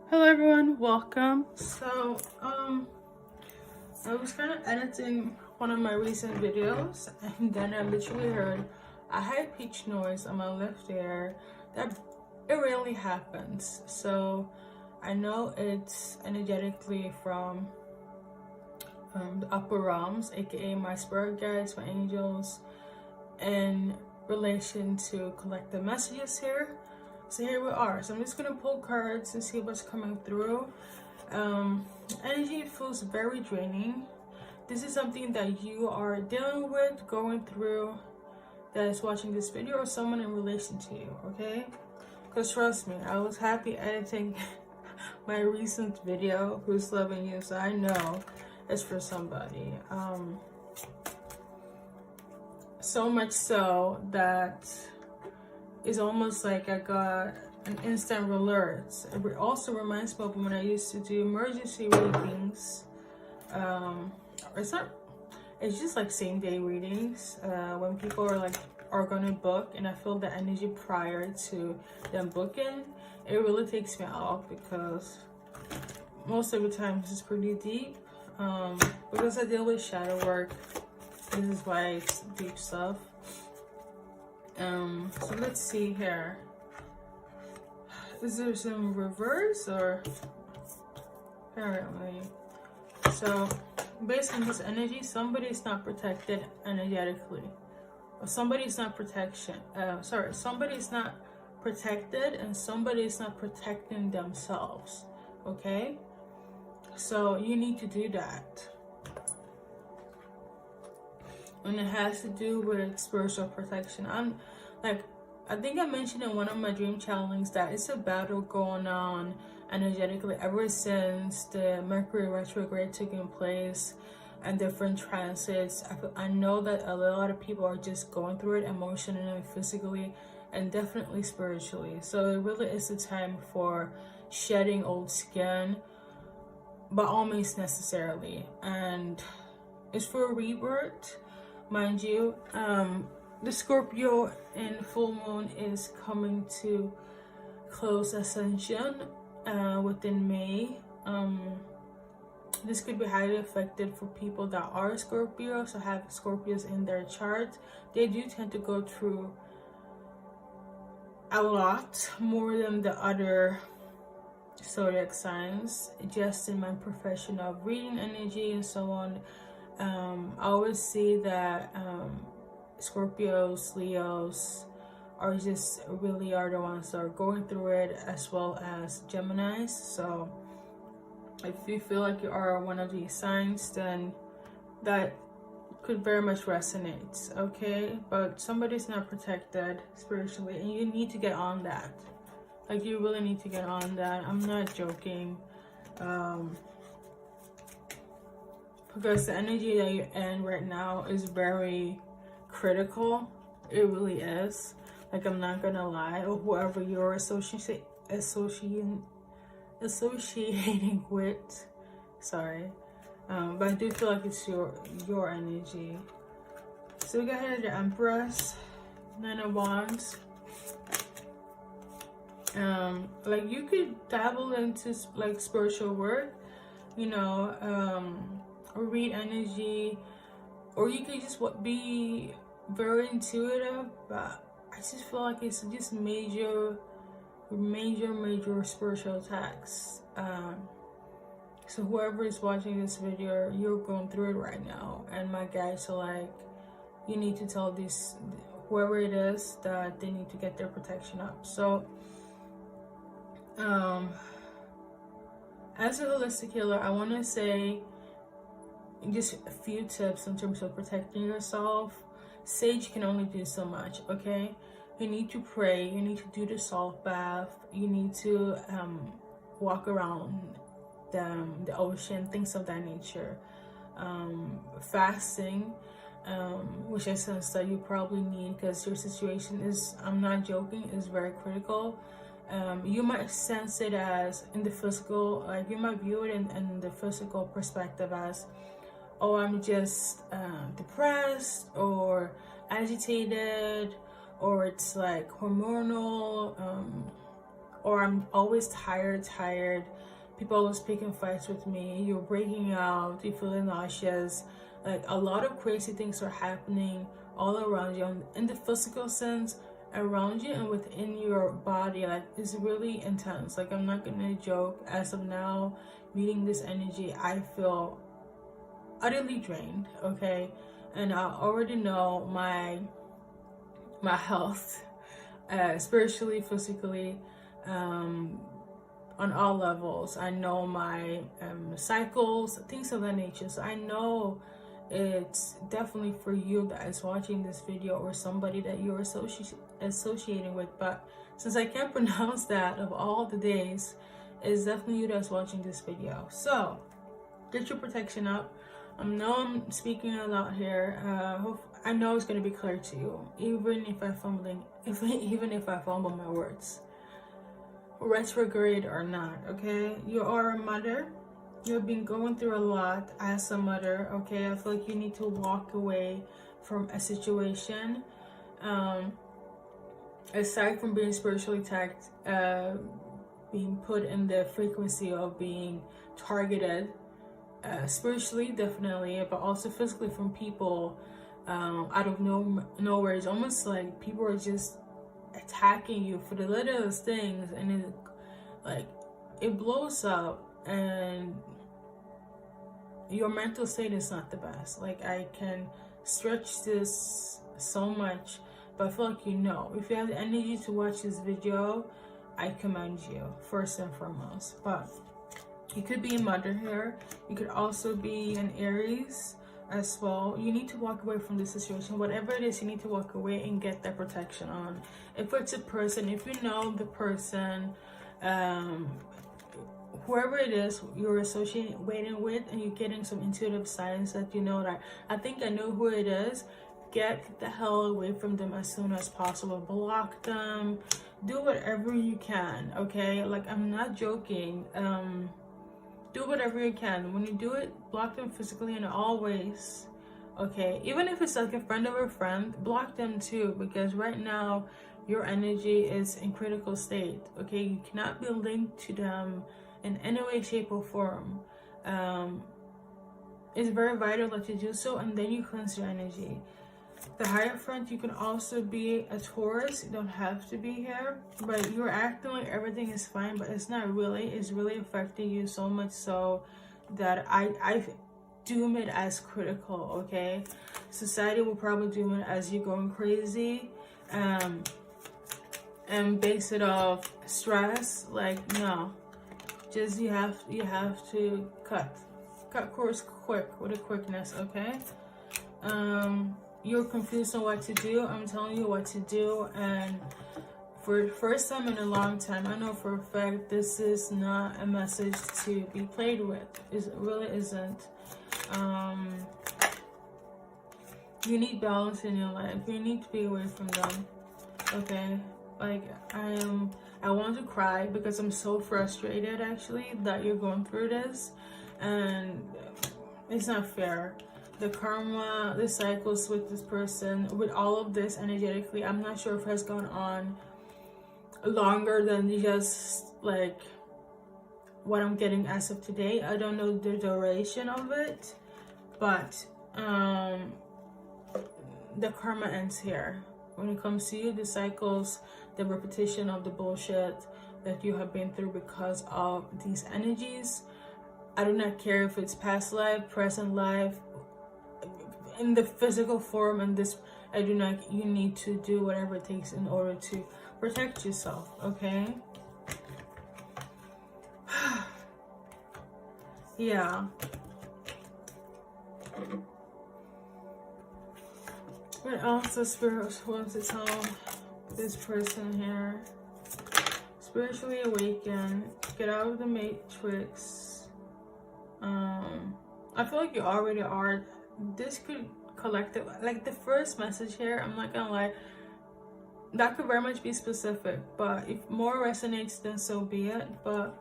Hello everyone, welcome. I was kind of editing one of my recent videos and then I literally heard a high-pitched noise on my left ear that it rarely happens. So I know it's energetically from the upper realms, aka my spirit guides, my angels, in relation to collective messages here. So here we are. So I'm just gonna pull cards and see what's coming through. Energy feels very draining. This is something that you are dealing with, going through, that is watching this video, or someone in relation to you, okay? Because trust me, I was happy editing my recent video, Who's Loving You, so I know it's for somebody. So much so that it's almost like I got an instant alert. It also reminds me of when I used to do emergency readings. It's just like same day readings. When people are gonna book, and I feel the energy prior to them booking, it really takes me out because most of the time this is pretty deep. Because I deal with shadow work, this is why it's deep stuff. So let's see here. Is there some reverse or apparently? So based on this energy, somebody's not protected energetically, or somebody's not somebody's not protected, and somebody's not protecting themselves. Okay, so you need to do that. And it has to do with spiritual protection. I think I mentioned in one of my dream channelings that it's a battle going on energetically ever since the Mercury retrograde taking place and different transits. I know that a lot of people are just going through it emotionally, physically, and definitely spiritually. So it really is the time for shedding old skin, by all means necessarily. And it's for a rebirth. Mind you, the Scorpio in full moon is coming to close ascension within May. This could be highly effective for people that are Scorpio, so have Scorpios in their chart. They do tend to go through a lot more than the other zodiac signs, just in my profession of reading energy and so on. I always see that Scorpios, Leos are the ones that are going through it, as well as Geminis. So if you feel like you are one of these signs, then that could very much resonate, okay? But somebody's not protected spiritually, and you need to get on that. Like, you really need to get on that. I'm not joking. Because the energy that you're in right now is very critical. It really is. Like, I'm not gonna lie. Or whoever you're associating with. Sorry. But I do feel like it's your energy. So we got here the Empress, Nine of Wands. Like, you could dabble into like spiritual work, you know, or read energy, or you could just be very intuitive. But I just feel like it's just major spiritual attacks. So whoever is watching this video, you're going through it right now, and my guys are like, you need to tell whoever it is that they need to get their protection up. So as a holistic healer, I want to say just a few tips in terms of protecting yourself. Sage can only do so much, okay? You need to pray, you need to do the salt bath, you need to walk around the ocean, things of that nature. Fasting, which I sense that you probably need, because your situation is, I'm not joking, is very critical. You might sense it as in the physical, like you might view it in the physical perspective as, oh, I'm just depressed or agitated, or it's like hormonal, or I'm always tired. People always picking fights with me. You're breaking out. You're feeling nauseous. Like a lot of crazy things are happening all around you, in the physical sense, around you and within your body. Like it's really intense. Like I'm not gonna joke. As of now, reading this energy, I feel utterly drained. Okay, and I already know my health, spiritually, physically, on all levels. I know my cycles, things of that nature. So I know it's definitely for you that is watching this video, or somebody that you're associating with. But since I can't pronounce that of all the days, it's definitely you that's watching this video. So get your protection up. I know I'm speaking a lot here. I know it's going to be clear to you, even if I fumble my words, retrograde or not. Okay, you are a mother. You've been going through a lot as a mother. Okay, I feel like you need to walk away from a situation. Aside from being spiritually attacked, being put in the frequency of being targeted, spiritually definitely, but also physically from people out of nowhere. It's almost like people are just attacking you for the littlest things, and it blows up, and your mental state is not the best. Like I can stretch this so much, but I feel like if you have the energy to watch this video, I commend you first and foremost. But you could be a mother here. You could also be an Aries as well. You need to walk away from this situation. Whatever it is, you need to walk away and get that protection on. If it's a person, if you know the person, whoever it is you're associating with, and you're getting some intuitive signs that that I think I know who it is, get the hell away from them as soon as possible. Block them. Do whatever you can. Okay, like I'm not joking. Do whatever you can. When you do it, block them physically in all ways. Okay, even if it's like a friend of a friend, block them too, because right now your energy is in critical state. Okay, you cannot be linked to them in any way, shape, or form. It's very vital that you do so, and then you cleanse your energy. The Hierophant, you can also be a Taurus. You don't have to be here, but you're acting like everything is fine, but it's not really. It's really affecting you so much so that I doom it as critical. Okay, society will probably doom it as you going crazy, and base it off stress. Like no, just you have to cut course quick, with a quickness. Okay. You're confused on what to do. I'm telling you what to do, and for the first time in a long time, I know for a fact this is not a message to be played with. It really isn't. You need balance in your life. You need to be away from them. Okay, like I want to cry because I'm so frustrated actually that you're going through this, and it's not fair. The karma, the cycles with this person, with all of this energetically, I'm not sure if it has gone on longer than just like what I'm getting as of today. I don't know the duration of it, but the karma ends here. When it comes to you, the cycles, the repetition of the bullshit that you have been through because of these energies, I do not care if it's past life, present life, in the physical form, and this, I do not, you need to do whatever it takes in order to protect yourself. Okay. Yeah. What else does Spirit want to tell this person here? Spiritually awaken, get out of the matrix. I feel like you already are. This could collective, like the first message here, I'm not gonna lie, that could very much be specific, but if more resonates, then so be it. But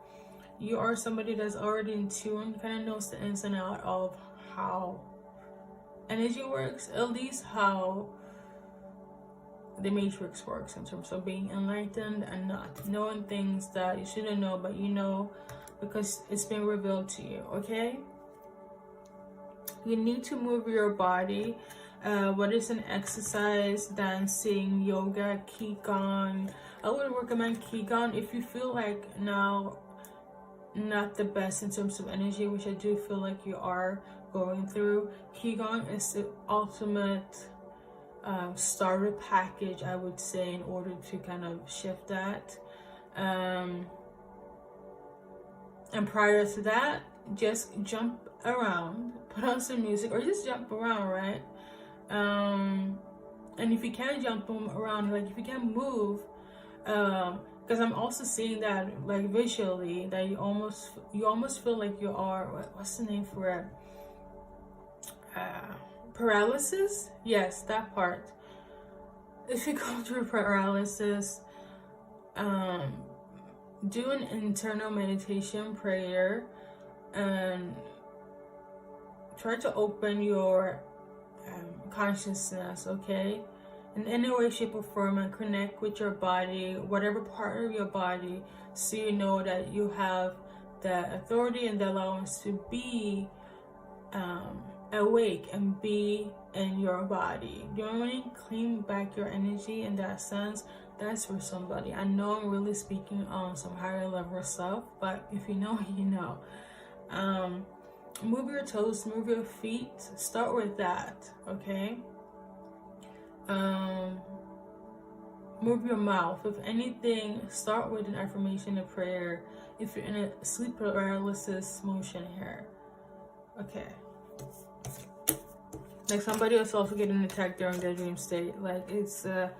you are somebody that's already in tune, kind of knows the ins and out of how energy works, at least how the matrix works, in terms of being enlightened and not knowing things that you shouldn't know, but you know because it's been revealed to you. Okay, you need to move your body. What is an exercise? Dancing, yoga, qigong. I would recommend qigong if you feel like now not the best in terms of energy, which I do feel like you are going through. Qigong is the ultimate starter package, I would say, in order to kind of shift that. And prior to that, just jump around, put on some music, or just jump around, right? And if you can't jump around, like if you can't move, because I'm also seeing that, like visually, that you almost feel like you are, what's the name for it? Paralysis. Yes, that part. If you go through paralysis, do an internal meditation prayer and try to open your consciousness, okay, in any way, shape, or form, and connect with your body, whatever part of your body, so you know that you have the authority and the allowance to be awake and be in your body. Do you know what I mean? Claim back your energy in that sense. That's for somebody. I know I'm really speaking on some higher level stuff, but if you know, you know. Move your toes, move your feet. Start with that, okay? Move your mouth. If anything, start with an affirmation, a prayer. If you're in a sleep paralysis motion here, okay. Like somebody is also getting attacked during their dream state. Like it's the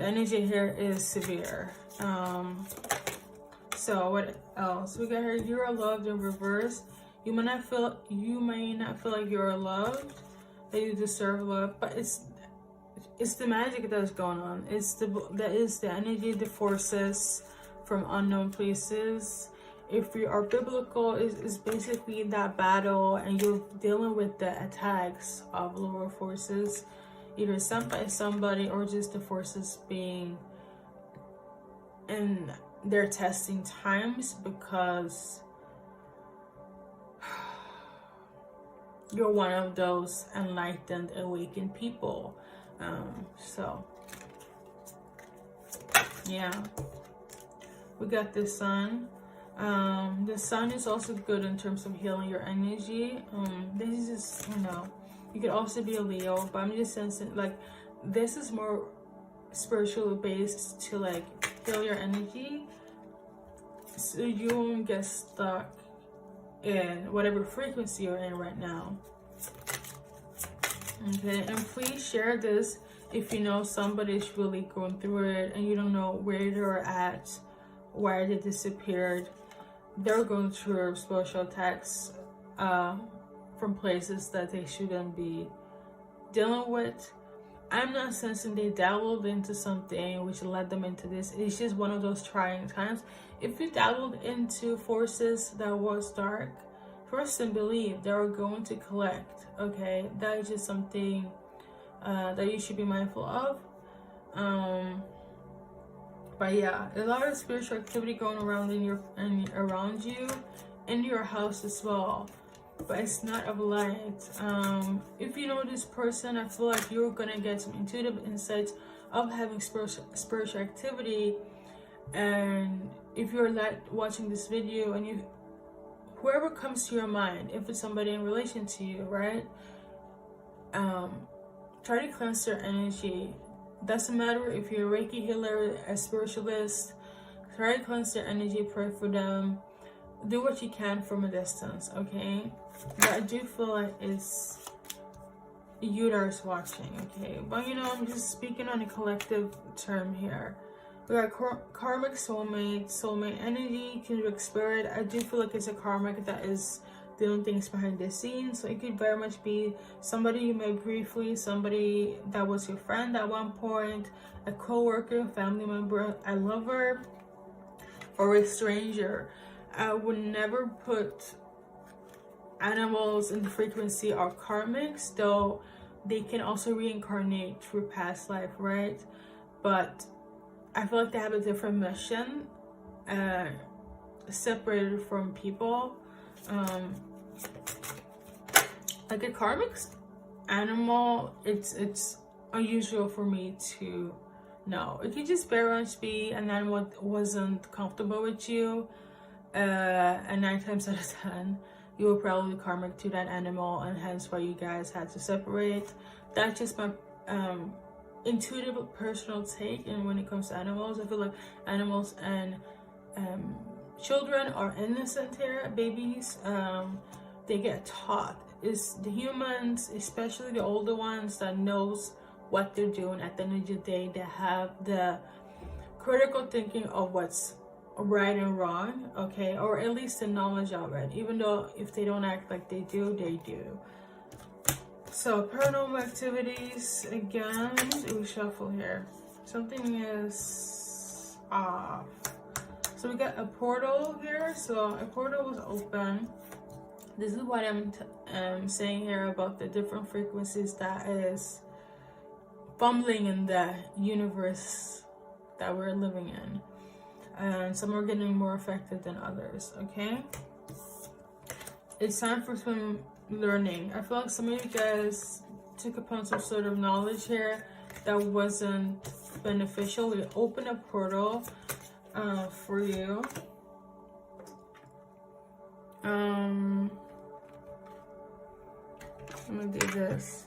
energy here is severe. So what else? We got here. You are loved in reverse. You may not feel like you're loved, that you deserve love, but it's the magic that's going on. That is the energy, the forces from unknown places. If you are biblical, it's basically that battle, and you're dealing with the attacks of lower forces, either sent by somebody or just the forces being in their testing times, because you're one of those enlightened, awakened people. So yeah, we got the sun. The sun is also good in terms of healing your energy. This is just, you know, you could also be a Leo, but I'm just sensing like this is more spiritual based to like heal your energy, so you won't get stuck in whatever frequency you're in right now. Okay, and please share this if you know somebody's really going through it and you don't know where they're at, why they disappeared. They're going through spiritual attacks from places that they shouldn't be dealing with. I'm not sensing they dabbled into something which led them into this. It's just one of those trying times. If you dabbled into forces that was dark, trust and believe they are going to collect. Okay, that is just something that you should be mindful of. But yeah, a lot of spiritual activity going around around you, in your house as well. But it's not of light. If you know this person, I feel like you're gonna get some intuitive insights of having spiritual activity. And if you're watching this video, and whoever comes to your mind, if it's somebody in relation to you, right? Try to cleanse their energy. Doesn't matter if you're a Reiki healer, a spiritualist. Try to cleanse their energy, pray for them. Do what you can from a distance, okay? But I do feel like it's you that is watching, okay? But you know, I'm just speaking on a collective term here. We got karmic soulmate energy, kindred spirit. I do feel like it's a karmic that is doing things behind the scenes. So it could very much be somebody you met briefly, somebody that was your friend at one point, a co-worker, family member, a lover, or a stranger. I would never put animals in the frequency of karmics, though they can also reincarnate through past life, right? But I feel like they have a different mission, separated from people. Like a karmic animal, it's unusual for me to know. It could just very much be an animal that wasn't comfortable with you, and 9 times out of 10 you were probably karmic to that animal, and hence why you guys had to separate. That's just my intuitive personal take. And when it comes to animals, I feel like animals and children are innocent here, babies. They get taught. It's the humans, especially the older ones, that knows what they're doing. At the end of the day, they have the critical thinking of what's right and wrong, okay, or at least the knowledge already, even though if they don't act like they do, they do. So paranormal activities, again, we shuffle here. Something is off. So we got a portal here. So a portal was open. This is what I'm saying here about the different frequencies that is fumbling in the universe that we're living in. And some are getting more affected than others, okay? It's time for some learning. I feel like some of you guys took upon some sort of knowledge here that wasn't beneficial. We open a portal for you. I'm gonna do this.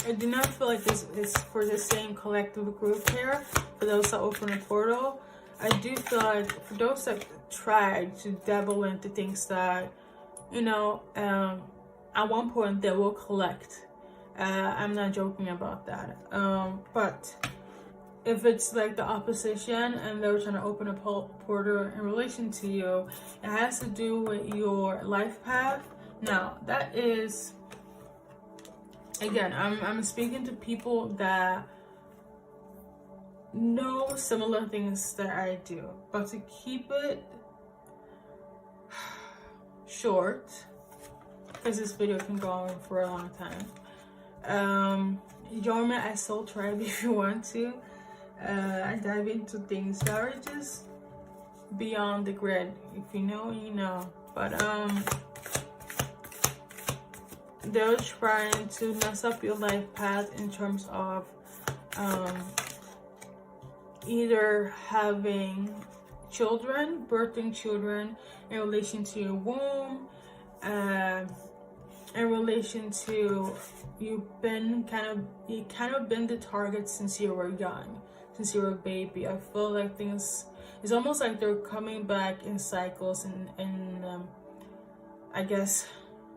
I do not feel like this is for the same collective group here. For those that open a portal, I do feel like for those that try to dabble into things that, you know, at one point they will collect. I'm not joking about that. But if it's like the opposition and they're trying to open a portal in relation to you, it has to do with your life path. Now, that is, again, I'm speaking to people that know similar things that I do, but to keep it short, because this video can go on for a long time, join me at Soultribe if you want to. I dive into things that are just beyond the grid. If you know, you know. But they're trying to mess up your life path in terms of either having children, birthing children in relation to your womb, in relation to you kind of been the target since you were young, since you were a baby. I feel like things, it's almost like they're coming back in cycles and I guess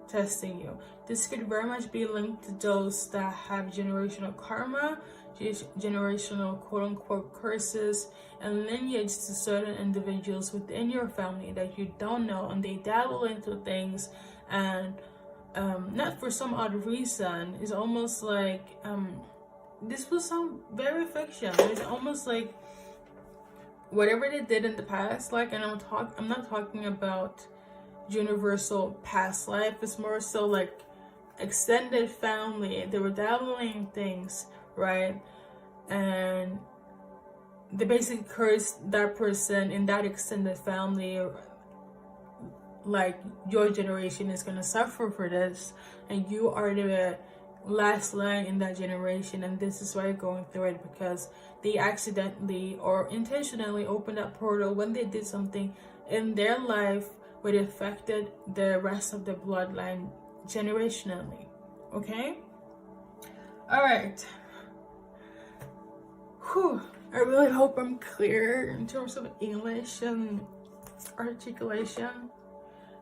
testing you. This could very much be linked to those that have generational karma, generational quote-unquote curses, and lineage to certain individuals within your family that you don't know, and they dabble into things and not for some odd reason. It's almost like this was some very fiction. It's almost like whatever they did in the past, like, and I'm not talking about universal past life. It's more so like extended family. They were dabbling things, right? And they basically cursed that person in that extended family, like your generation is going to suffer for this, and you are the last line in that generation, and this is why you're going through it, because they accidentally or intentionally opened that portal when they did something in their life where it affected the rest of the bloodline generationally. Okay? Alright. Whew. I really hope I'm clear in terms of English and articulation.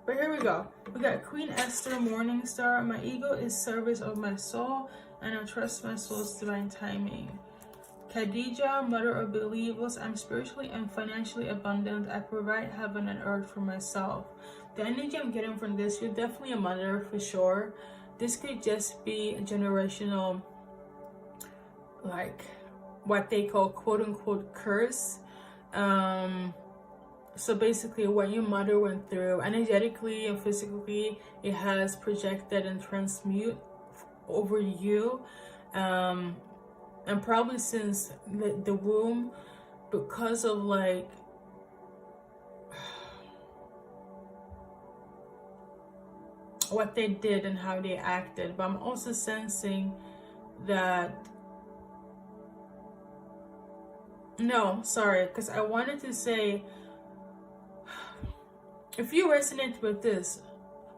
But here we go. We got Queen Esther, Morning Star. My ego is service of my soul, and I trust my soul's divine timing. Khadija, Mother of Believers. I'm spiritually and financially abundant. I provide heaven and earth for myself. The energy I'm getting from this, you're definitely a mother for sure. This could just be a generational, like, what they call quote-unquote curse. So basically what your mother went through energetically and physically, it has projected and transmute over you, and probably since the womb, because of like what they did and how they acted. But I'm also sensing that, no, sorry, because I wanted to say, if you resonate with this,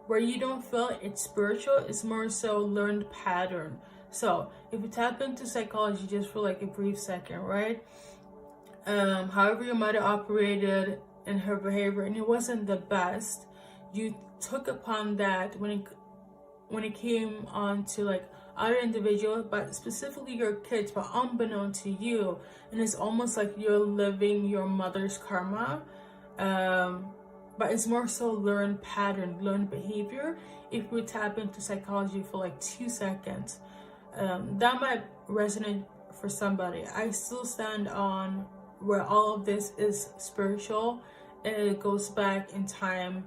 where you don't feel it's spiritual, it's more so learned pattern. So if you tap into psychology just for like a brief second, right? However your mother operated in her behavior, and it wasn't the best, you took upon that when it came on to like other individuals, but specifically your kids, but unbeknown to you, and it's almost like you're living your mother's karma. But it's more so learned pattern, learned behavior. If we tap into psychology for like 2 seconds, that might resonate for somebody. I still stand on where all of this is spiritual, and it goes back in time